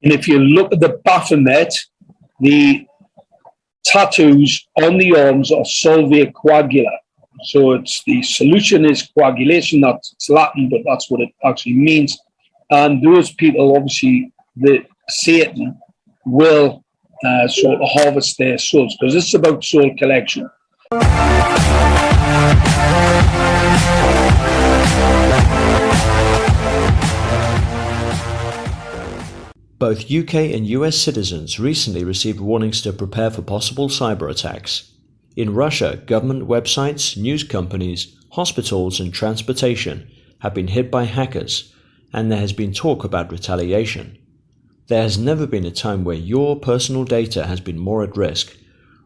And if you look at the Baphomet, the tattoos on the arms are solvere coagula. So it's the solution is coagulation. That's Latin, but that's what it actually means. And those people, obviously, the Satan will sort of harvest their souls, because this is about soul collection. Both UK and US citizens recently received warnings to prepare for possible cyber attacks. In Russia, government websites, news companies, hospitals and transportation have been hit by hackers, and there has been talk about retaliation. There has never been a time where your personal data has been more at risk.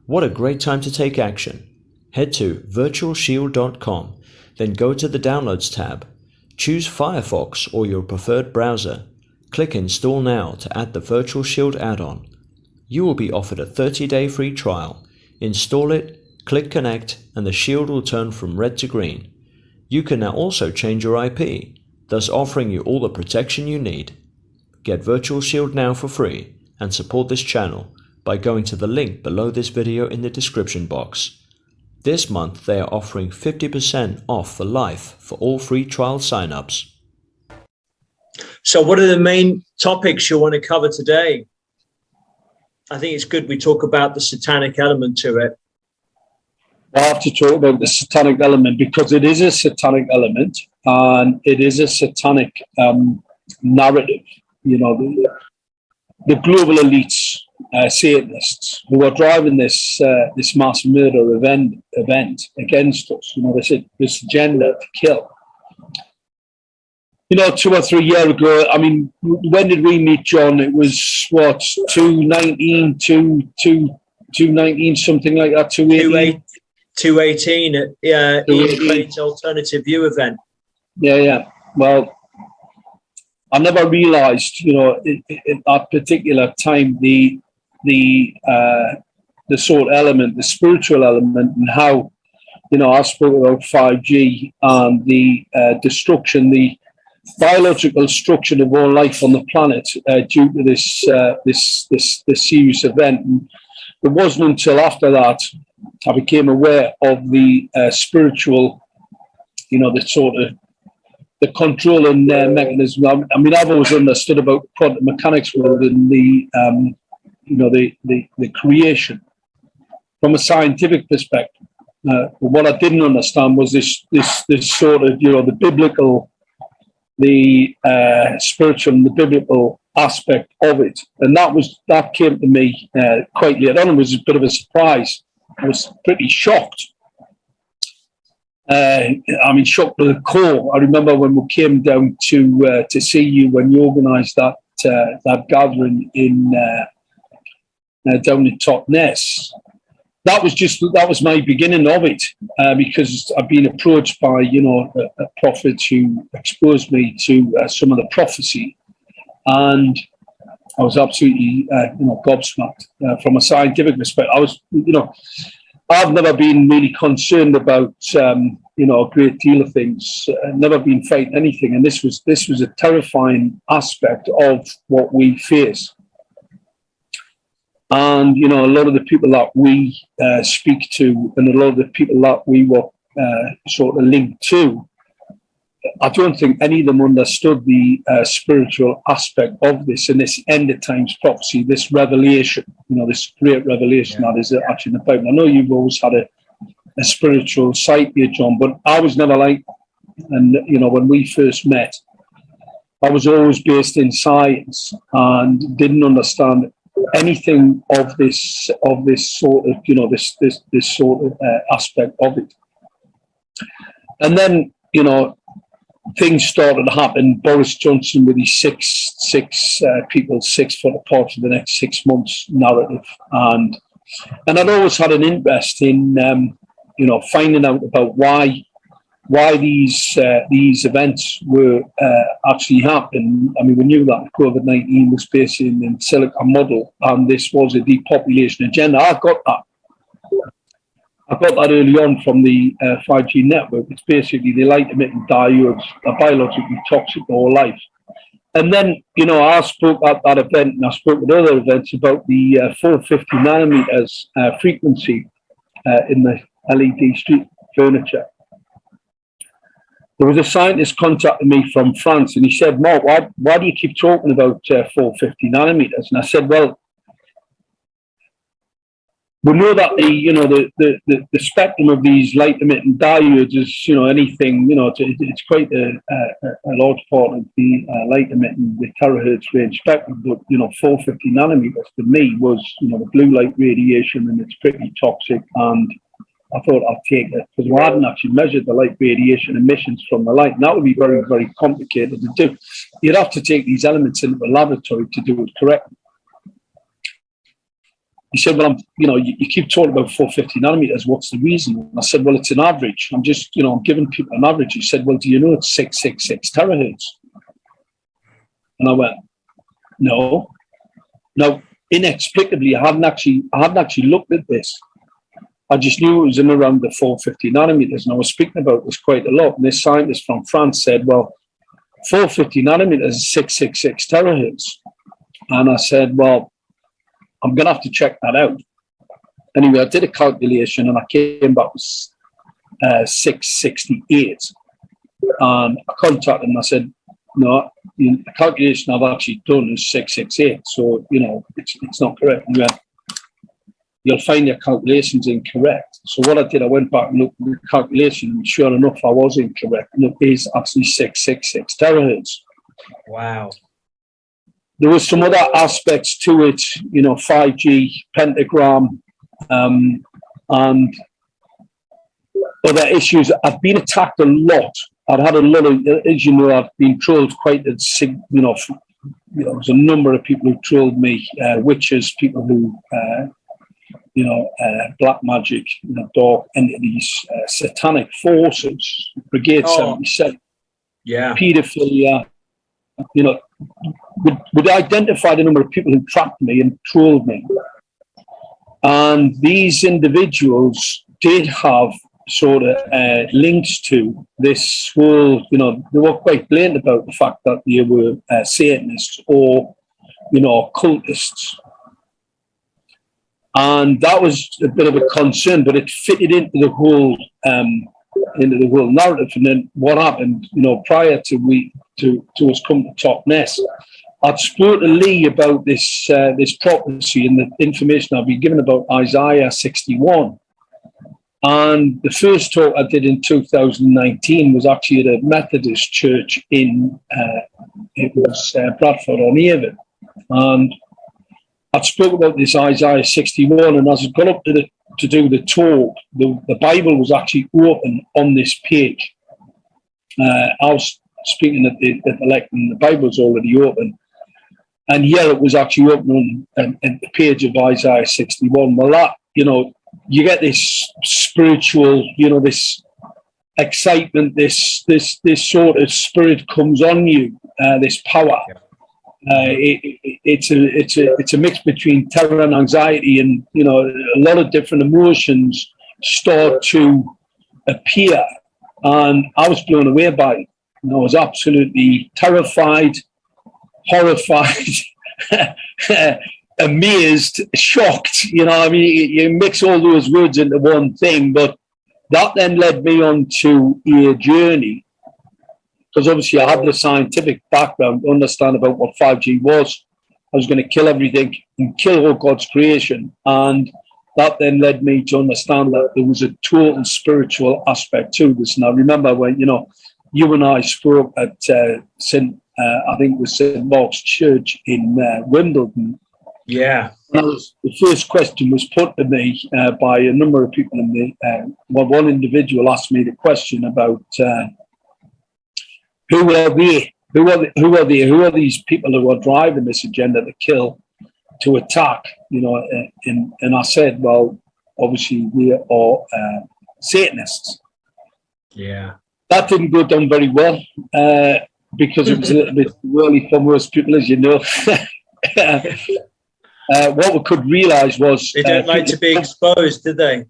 What a great time to take action. Head to virtualshield.com, then go to the Downloads tab. Choose Firefox or your preferred browser. Click Install Now to add the Virtual Shield add-on. You will be offered a 30-day free trial. Install it, click Connect, and the Shield will turn from red to green. You can now also change your IP, thus offering you all the protection you need. Get Virtual Shield now for free and support this channel by going to the link below this video in the description box. This month they are offering 50% off for life for all free trial signups. So what are the main topics you want to cover today? I think it's good we talk about the satanic element to it. I have to talk about the satanic element because it is a satanic element and it is a satanic narrative. You know, the global elites, Satanists, who are driving this this mass murder event against us. You know, this agenda to kill. You know, 2 or 3 years ago, I mean, when did we meet, John? It was, what, 219, something like that, 218? 218 at Ian Crane's Alternative View event. Yeah. Well, I never realised, you know, at that particular time, the sort of element, the spiritual element, and how, you know, I spoke about 5G and the destruction, the biological destruction of all life on the planet due to this serious event. And it wasn't until after that I became aware of the spiritual, you know, the sort of the controlling mechanism. I mean, I've always understood about quantum mechanics world and the you know, the creation from a scientific perspective. But what I didn't understand was this sort of, you know, the biblical, the spiritual and the biblical aspect of it. And that came to me quite late on. It was a bit of a surprise. I was pretty shocked. I mean, shocked to the core. I remember when we came down to see you when you organised that gathering in down in Totnes. That was my beginning of it, because I've been approached by, you know, a prophet who exposed me to some of the prophecy, and I was absolutely, you know, gobsmacked from a scientific perspective. I was, you know, I've never been really concerned about, you know, a great deal of things. Never been fighting anything, and this was a terrifying aspect of what we face. And, you know, a lot of the people that we speak to and a lot of the people that we were sort of linked to, I don't think any of them understood the spiritual aspect of this and this end of times prophecy, this revelation, you know, this great revelation that is actually in the Bible. I know you've always had a spiritual side to you, John, but I was never like, and, you know, when we first met, I was always based in science and didn't understand anything of this sort of, you know, this sort of aspect of it. And then, you know, things started to happen. Boris Johnson with his six people 6 foot apart for the next 6 months narrative, and I'd always had an interest in you know, finding out about why these events were actually happening. I mean, we knew that COVID-19 was based in Silicon model, and this was a depopulation agenda. I got that early on from the 5G network. It's basically the light emitting diodes are biologically toxic to all life. And then, you know, I spoke at that event, and I spoke at other events about the 450 nanometers frequency in the LED street furniture. There was a scientist contacted me from France, and he said, "Mark, why do you keep talking about 450 nanometers?" And I said, "Well, we know that the spectrum of these light emitting diodes is, you know, anything, you know, it's quite a large part of the light emitting the terahertz range spectrum. But, you know, 450 nanometers to me was, you know, the blue light radiation, and it's pretty toxic. And I thought I'd take it, because we hadn't actually measured the light radiation emissions from the light. And that would be very, very complicated to do. You'd have to take these elements into the laboratory to do it correctly." He said, "Well, you keep talking about 450 nanometers. What's the reason?" And I said, "Well, it's an average. I'm just, I'm giving people an average." He said, "Well, do you know it's 666 terahertz?" And I went, "No." Now, inexplicably, I hadn't actually looked at this. I just knew it was in around the 450 nanometers, and I was speaking about this quite a lot. And this scientist from France said, "Well, 450 nanometers is 666 terahertz." And I said, "Well, I'm going to have to check that out." Anyway, I did a calculation, and I came back with 668. And I contacted him, and I said, "No, the calculation I've actually done is 668. So, you know, it's not correct." And he went, "You'll find your calculations incorrect." So what I did, I went back and looked at the calculation, and sure enough, I was incorrect. And it is actually 666 terahertz. Wow. There was some other aspects to it, you know, 5G, pentagram, and other issues. I've been attacked a lot. I've had a lot of, as you know, I've been trolled quite a, there's a number of people who trolled me, witches, people who, black magic, dark entities, satanic forces, Brigade 77, paedophilia, would identify the number of people who tracked me and trolled me. And these individuals did have sort of links to this whole, they were quite blatant about the fact that they were Satanists or, occultists. And that was a bit of a concern, but it fitted into the whole narrative. And then what happened, prior to us coming to Top Nest, I'd spoke to Lee about this prophecy and the information I've been given about Isaiah 61. And the first talk I did in 2019 was actually at a Methodist church in Bradford-on-Avon. And I'd spoke about this Isaiah 61, and as I got up to do the talk, the Bible was actually open on this page. I was speaking at the lectern, and the Bible was already open. And here it was actually open on the page of Isaiah 61. Well, that, you get this spiritual, this excitement, this sort of spirit comes on you, this power. It's a mix between terror and anxiety, and a lot of different emotions start to appear. And I was blown away by it. I was absolutely terrified, horrified, amazed, shocked. You mix all those words into one thing. But that then led me on to a journey, because obviously I had the scientific background to understand about what 5G was. I was going to kill everything and kill all God's creation. And that then led me to understand that there was a total spiritual aspect to this. And I remember when, you and I spoke at I think it was St. Mark's Church in Wimbledon. Yeah. The first question was put to me by a number of people in the, one individual asked me the question about who are they? Who are these people who are driving this agenda to kill, to attack? And I said, well, obviously we are Satanists. Yeah. That didn't go down very well because it was a little bit early for most people, as you know. What we could realise was they don't like to be exposed, do they?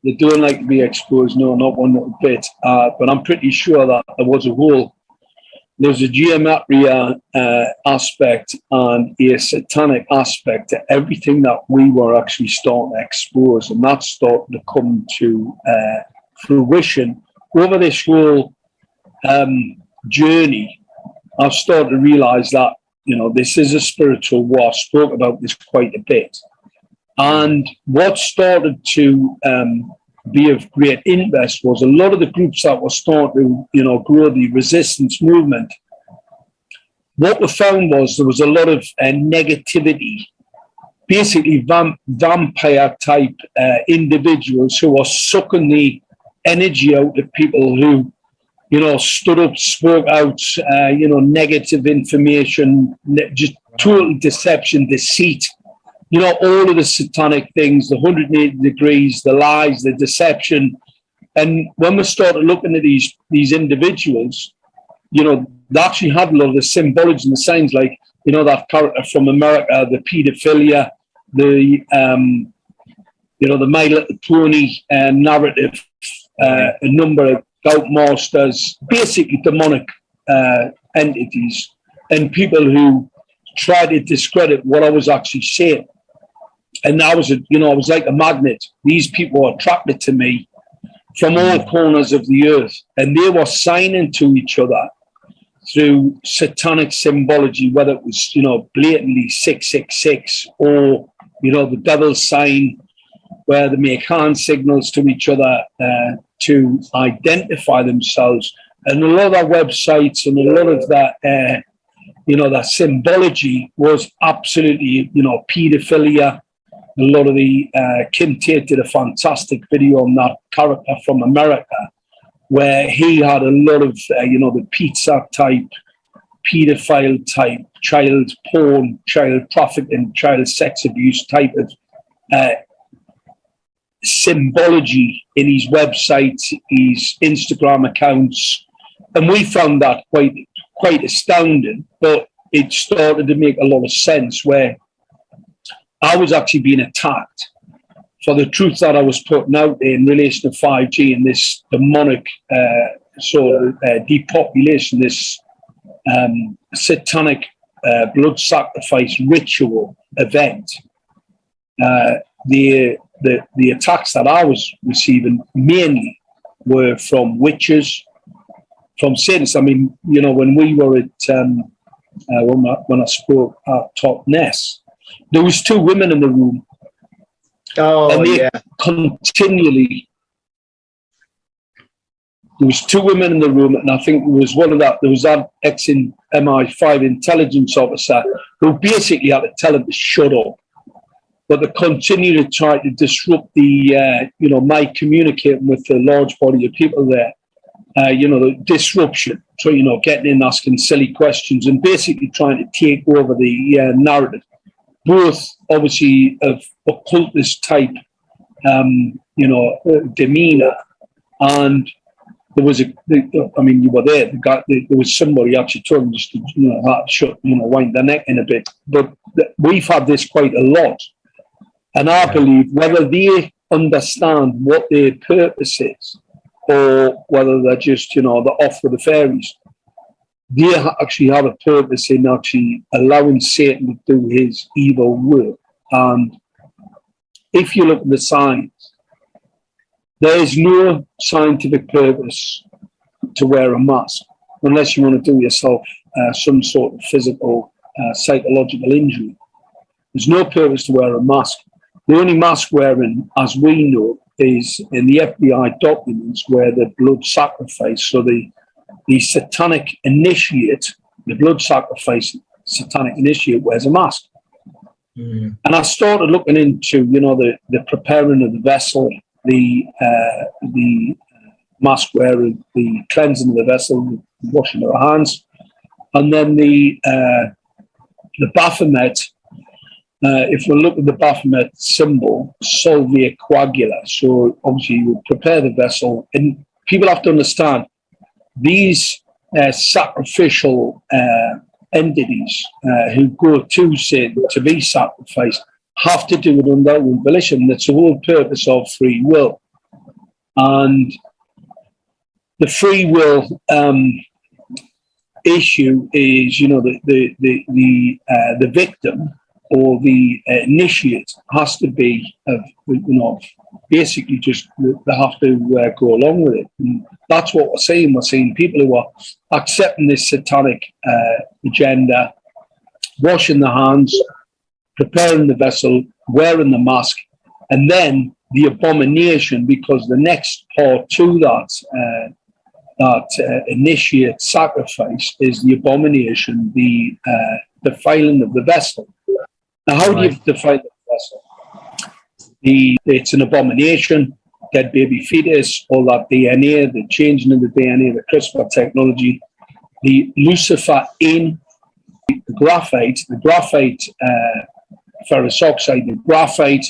They don't like to be exposed. No, not one little bit. But I'm pretty sure that there was a whole there's a geometria aspect and a satanic aspect to everything that we were actually starting to expose, and that's starting to come to fruition over this whole journey. I've started to realize that, you know, this is a spiritual war. I spoke about this quite a bit. And what started to be of great interest was a lot of the groups that were starting to, you know, grow the resistance movement. What we found was there was a lot of negativity, basically vampire type individuals who were sucking the energy out of people who, you know, stood up, spoke out, you know, negative information, just total deception, deceit, you know, all of the satanic things, the 180 degrees, the lies, the deception. And when we started looking at these individuals, you know, they actually had a lot of the symbology and the signs, like, you know, that character from America, the pedophilia, the, you know, the My Little Pony narrative, a number of gout masters, basically demonic entities, and people who tried to discredit what I was actually saying. And I was, you know, I was like a magnet. These people were attracted to me from all corners of the earth, and they were signing to each other through satanic symbology, whether it was, you know, blatantly 666 or, you know, the devil's sign, where they make hand signals to each other to identify themselves. And a lot of that websites and a lot of that, you know, that symbology was absolutely, you know, pedophilia. A lot of the, Kim Tate did a fantastic video on that character from America, where he had a lot of, you know, the pizza type, pedophile type, child porn, child trafficking, child sex abuse type of symbology in his websites, his Instagram accounts. And we found that quite astounding, but it started to make a lot of sense, where I was actually being attacked for the truth that I was putting out there in relation to 5G and this demonic sort of depopulation, this satanic blood sacrifice ritual event. The attacks that I was receiving mainly were from witches, from Satanists. I mean, you know, when we were at when I spoke at Top Ness, there was 2 women in the room. Oh, and they yeah. Continually, there was 2 women in the room, and I think there was that ex-MI5 intelligence officer who basically had to tell him to shut up. But they continue to try to disrupt the, you know, my communicating with the large body of people there. You know, the disruption, so, you know, getting in, asking silly questions, and basically trying to take over the narrative, both obviously of occultist type, you know, demeanor. And there was I mean, you were there. There was somebody actually told them just to, you know, shut, you know, wind their neck in a bit. But we've had this quite a lot. And I believe whether they understand what their purpose is, or whether they're just, you know, they're off with the fairies, they actually have a purpose in actually allowing Satan to do his evil work. And if you look at the science, there is no scientific purpose to wear a mask unless you want to do yourself some sort of physical, psychological injury. There's no purpose to wear a mask. The only mask wearing, as we know, is in the FBI documents, where the blood sacrifice, so the satanic initiate, the blood sacrifice satanic initiate wears a mask. And I started looking into, you know, the preparing of the vessel, the mask wearing, the cleansing of the vessel, the washing of the hands, and then the Baphomet. If we look at the Baphomet symbol, Solvia Coagula, so obviously you would prepare the vessel, and people have to understand these sacrificial entities who go to Satan to be sacrificed have to do it on their own volition. That's the whole purpose of free will. And the free will issue is, the victim or the initiate has to be, basically just they have to go along with it. And that's what we're seeing. We're seeing people who are accepting this satanic agenda, washing their hands, preparing the vessel, wearing the mask, and then the abomination, because the next part to that initiate sacrifice is the abomination, the defiling of the vessel. Now, how do you defile the vessel? It's an abomination, dead baby fetus, all that DNA, the changing of the DNA, the CRISPR technology, the Lucifer in the graphite ferrous oxide, the graphite.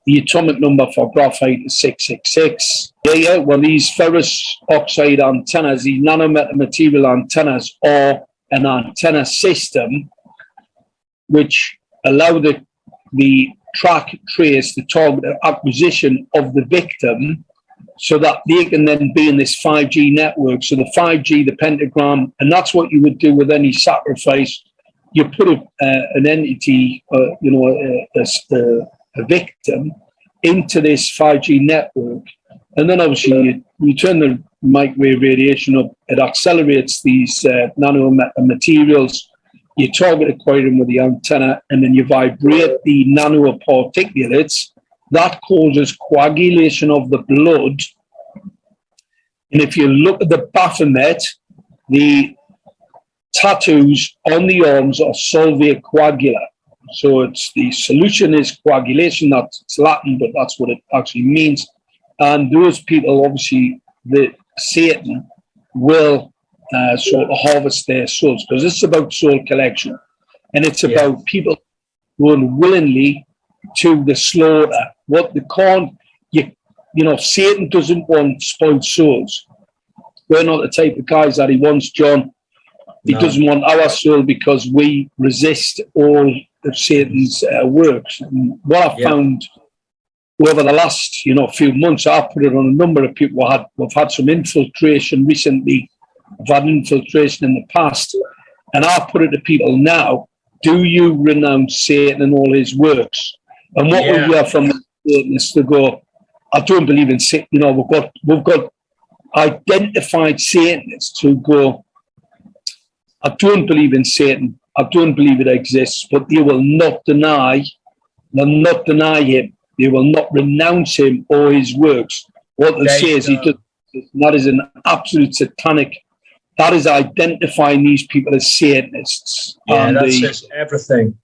The atomic number for graphite is 666. Well, these ferrous oxide antennas, these nanomaterial antennas, are an antenna system which allow the track, trace, the target acquisition of the victim, so that they can then be in this 5G network. So the 5G, the pentagram, and that's what you would do with any sacrifice. You put an entity, a victim, into this 5G network, and then obviously you turn the microwave radiation up. It accelerates these nanomaterials. You target acquire them with the antenna, and then you vibrate the nanoparticulates. That causes coagulation of the blood. And if you look at the Baphomet, the tattoos on the arms are solvia coagula. So it's the solution is coagulation. That's Latin, but that's what it actually means. And those people, obviously, Satan will sort of harvest their souls, because it's about soul collection, and it's about people going willingly to the slaughter. What they can't, Satan doesn't want spoiled souls. We're not the type of guys that he wants, John. He doesn't want our soul, because we resist all of Satan's works. And what I've found over the last, few months, I've put it on a number of people. We've had some infiltration recently. I've had infiltration in the past, and I put it to people now: do you renounce Satan and all his works? And what we hear from the Satanists to go, I don't believe in Satan. We've got identified Satanists who go, I don't believe in Satan. I don't believe it exists, but they will not deny him. They will not renounce him or his works. What they say is that is an absolute satanic. That is identifying these people as Satanists. Yeah, and that says everything.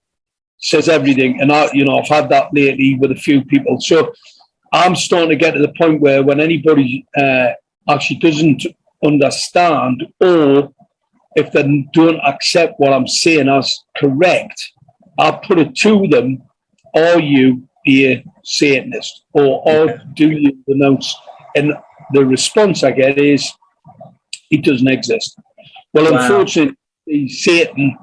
Says everything. And I've had that lately with a few people. So I'm starting to get to the point where when anybody actually doesn't understand, or if they don't accept what I'm saying as correct, I'll put it to them: are you a Satanist, or do you renounce? And the response I get is, it doesn't exist. Well, unfortunately, Satan,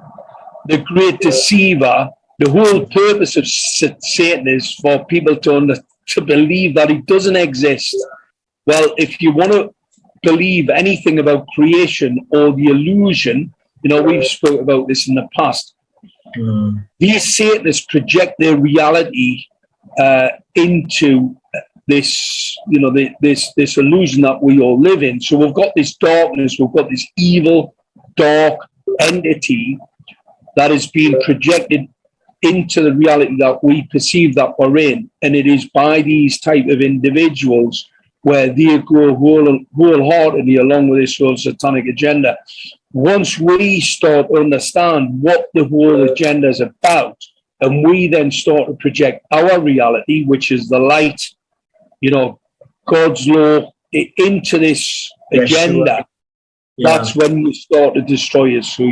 the great deceiver, the whole purpose of Satan is for people to believe that he doesn't exist. Well, if you want to believe anything about creation or the illusion, we've spoken about this in the past. These Satanists project their reality into this, this illusion that we all live in. So we've got this darkness, we've got this evil, dark entity that is being projected into the reality that we perceive that we're in. And it is by these type of individuals where they go wholeheartedly along with this whole satanic agenda. Once we start to understand what the whole agenda is about, and we then start to project our reality, which is the light, God's law, into this agenda, that's when we start to destroy us. So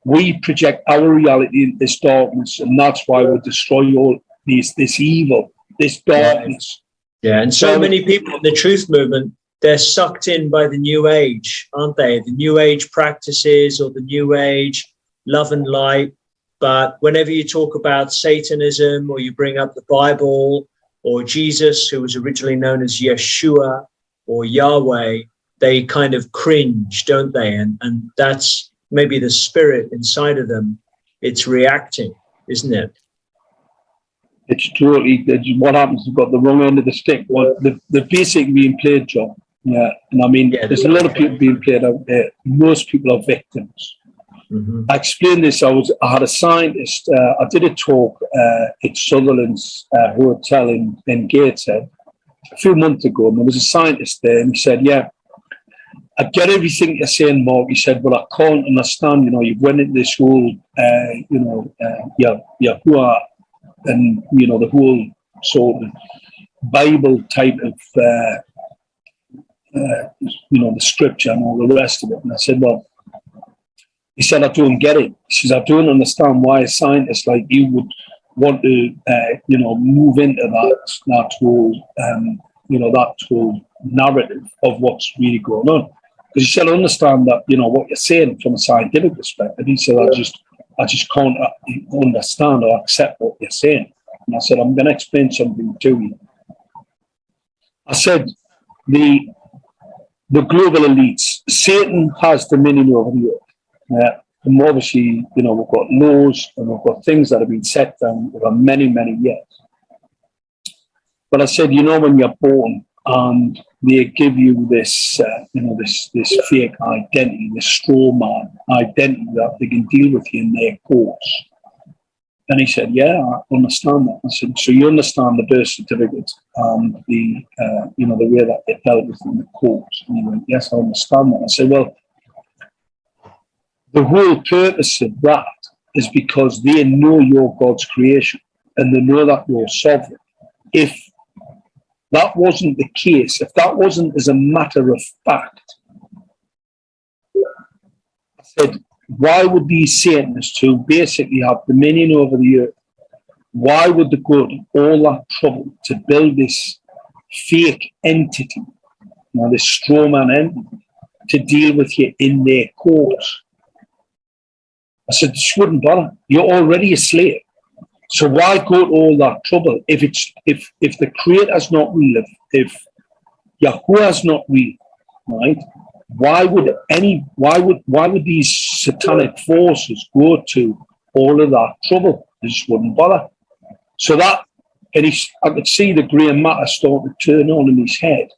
we project our reality in this darkness, and that's why we destroy all this evil, this darkness. Yeah, and so many people in the truth movement, they're sucked in by the New Age, aren't they? The New Age practices, or the New Age love and light. But whenever you talk about Satanism, or you bring up the Bible, or Jesus, who was originally known as Yeshua or Yahweh, they kind of cringe, don't they? And that's maybe the spirit inside of them. It's reacting, isn't it? It's totally, what happens, they've got the wrong end of the stick. Well, the basic being played, John. Yeah. And I mean, there's a lot of people being played out there. Most people are victims. Mm-hmm. I explained this. I had a scientist. I did a talk at Sutherland's hotel in Gateshead a few months ago, and there was a scientist there, and he said, "Yeah, I get everything you're saying, Mark." He said, "But I can't understand. You know, you've went into this whole, Yahuwah, and you know the whole sort of Bible type of, the scripture and all the rest of it." And I said, "Well," he said, "I don't get it." He says, "I don't understand why a scientist like you would want to, move into that whole narrative of what's really going on." Because he said, "I understand that, what you're saying from a scientific perspective." He said, I just can't understand or accept what you're saying." And I said, "I'm going to explain something to you." I said, the global elites, Satan has dominion over the earth. And obviously, we've got laws and we've got things that have been set down over many, many years. But I said, when you're born and they give you this, this fake identity, this straw man identity that they can deal with you in their courts. And he said, "Yeah, I understand that." I said, "So you understand the birth certificate and the way that they dealt with in the courts?" And he went, "Yes, I understand that." I said, "Well, the whole purpose of that is because they know you're God's creation and they know that you're sovereign. If that wasn't the case, if that wasn't as a matter of fact," I said, "why would these Satanists who basically have dominion over the earth, why would they go to all that trouble to build this fake entity, this straw man entity, to deal with you in their courts?" I said, "This wouldn't bother. You're already a slave. So why go to all that trouble if the Creator's not real, if Yahuwah's not real, right? Why would these satanic forces go to all of that trouble? They just wouldn't bother." So that, and I could see the grey matter starting to turn on in his head.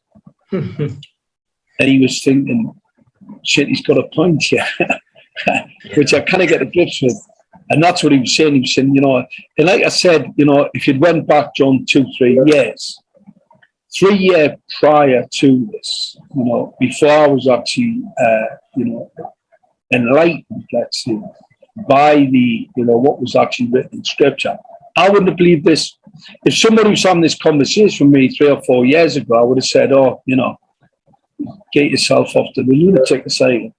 And he was thinking, "Shit, he's got a point here," which I kind of get the grips with. And that's what he was saying. He was saying, and like I said, if you'd went back, John, 2-3 years, 3 years prior to this, before I was actually, enlightened, let's say, by the, what was actually written in Scripture, I wouldn't have believed this. If somebody was having this conversation with me 3 or 4 years ago, I would have said, "Oh, get yourself off to the lunatic asylum."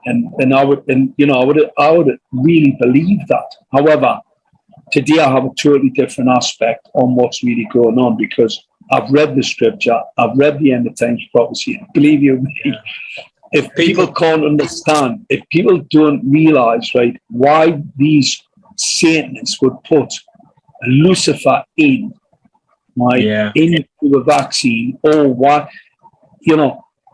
And I would have really believed that. However, today I have a totally different aspect on what's really going on because I've read the Scripture, I've read the end of times prophecy. Believe you me, if people can't understand, if people don't realize, right, why these Satanists would put Lucifer in, right, into a vaccine, or why,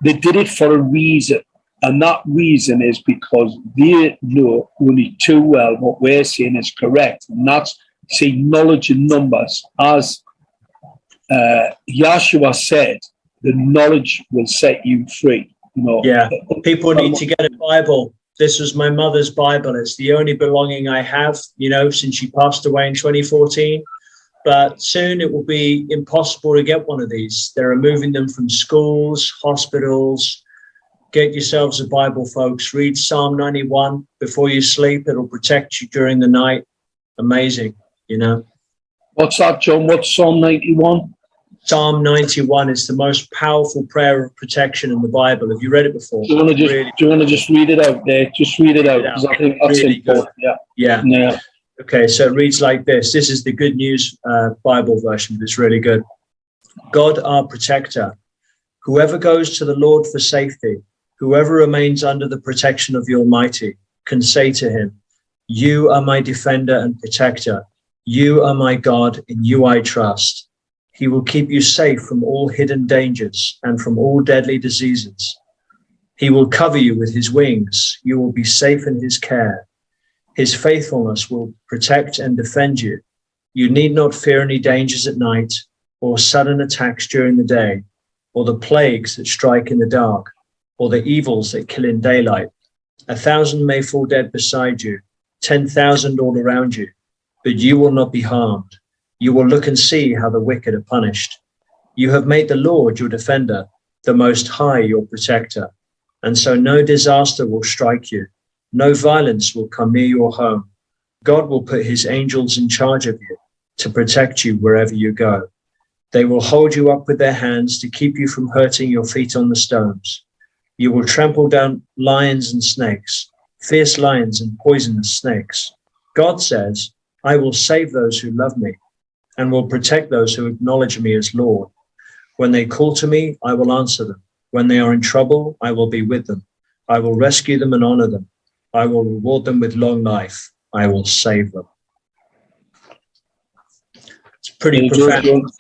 they did it for a reason. And that reason is because they know only too well what we're saying is correct. And that's, say, knowledge in numbers. As Yahshua said, the knowledge will set you free. People need to get a Bible. This was my mother's Bible. It's the only belonging I have, since she passed away in 2014. But soon it will be impossible to get one of these. They're removing them from schools, hospitals. Get yourselves a Bible, folks. Read Psalm 91 before you sleep. It'll protect you during the night. Amazing, What's that, John? What's Psalm 91? Psalm 91 is the most powerful prayer of protection in the Bible. Have you read it before? Do you want to just read it out there? Just read it out, because I think that's really important. Good. Yeah. Okay, so it reads like this. This is the Good News Bible version. It's really good. God, our protector, whoever goes to the Lord for safety, whoever remains under the protection of the Almighty, can say to him, "You are my defender and protector. You are my God, in you I trust. He will keep you safe from all hidden dangers and from all deadly diseases. He will cover you with his wings. You will be safe in his care. His faithfulness will protect and defend you. You need not fear any dangers at night, or sudden attacks during the day, or the plagues that strike in the dark, or the evils that kill in daylight. 1,000 may fall dead beside you, 10,000 all around you, but you will not be harmed. You will look and see how the wicked are punished. You have made the Lord your defender, the Most High your protector, and so no disaster will strike you. No violence will come near your home. God will put his angels in charge of you to protect you wherever you go. They will hold you up with their hands to keep you from hurting your feet on the stones. You will trample down lions and snakes, fierce lions and poisonous snakes. God says, I will save those who love me and will protect those who acknowledge me as Lord. When they call to me, I will answer them. When they are in trouble, I will be with them. I will rescue them and honor them. I will reward them with long life. I will save them. It's pretty profound.